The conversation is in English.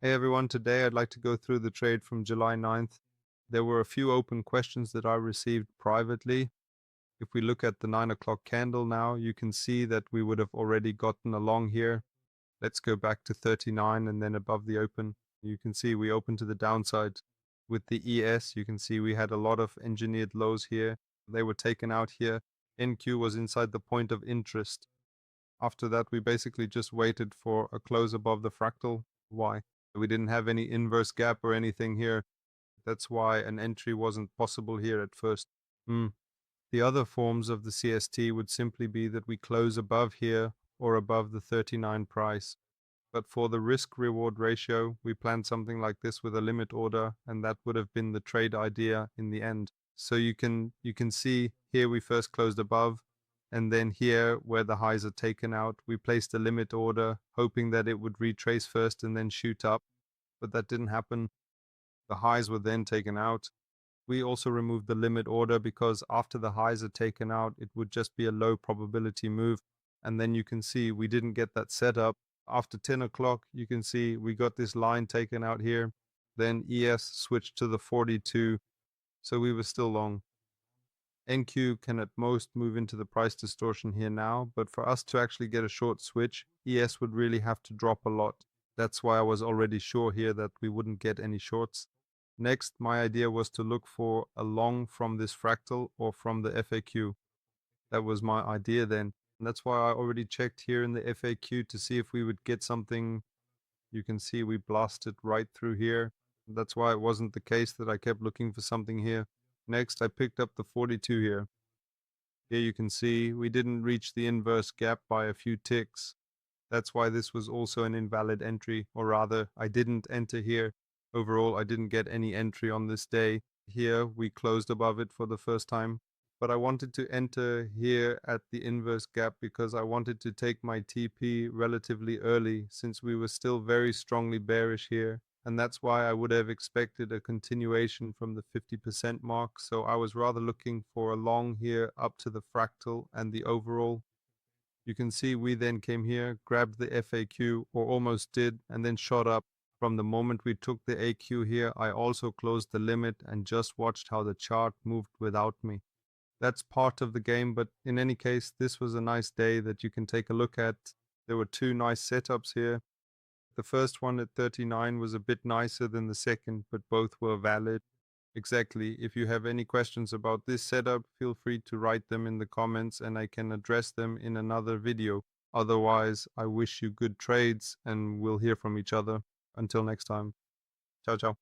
Hey everyone, today I'd like to go through the trade from July 9th. There were a few open questions that I received privately. If we look at the 9 o'clock candle now, you can see that we would have already gotten along here. Let's go back to 39 and then above the open. You can see we opened to the downside. With the ES, you can see we had a lot of engineered lows here. They were taken out here. NQ was inside the point of interest. After that, we basically just waited for a close above the fractal. Why? We didn't have any inverse gap or anything here. That's why an entry wasn't possible here at first. The other forms of the CST would simply be that we close above here or above the 39 price. But for the risk-reward ratio, we planned something like this with a limit order, and that would have been the trade idea in the end. So you can see here we first closed above, and then here where the highs are taken out, we placed a limit order, hoping that it would retrace first and then shoot up. But that didn't happen. The highs were then taken out. We also removed the limit order because after the highs are taken out, it would just be a low probability move. And then you can see we didn't get that setup. After 10 o'clock, you can see we got this line taken out here. Then ES switched to the 42. So we were still long. NQ can at most move into the price distortion here now, but for us to actually get a short switch, ES would really have to drop a lot. That's why I was already sure here that we wouldn't get any shorts. Next, my idea was to look for a long from this fractal or from the FAQ. That was my idea then. And that's why I already checked here in the FAQ to see if we would get something. You can see we blasted right through here. That's why it wasn't the case that I kept looking for something here. Next, I picked up the 42 here. Here you can see we didn't reach the inverse gap by a few ticks. That's why this was also an invalid entry, or rather, I didn't enter here. Overall, I didn't get any entry on this day. Here, we closed above it for the first time. But I wanted to enter here at the inverse gap because I wanted to take my TP relatively early since we were still very strongly bearish here. And that's why I would have expected a continuation from the 50% mark. So I was rather looking for a long here up to the fractal and the overall. You can see we then came here, grabbed the FAQ, or almost did, and then shot up. From the moment we took the AQ here, I also closed the limit and just watched how the chart moved without me. That's part of the game, but in any case, this was a nice day that you can take a look at. There were two nice setups here. The first one at 39 was a bit nicer than the second, but both were valid. Exactly. If you have any questions about this setup, feel free to write them in the comments and I can address them in another video. Otherwise, I wish you good trades and we'll hear from each other. Until next time. Ciao, ciao.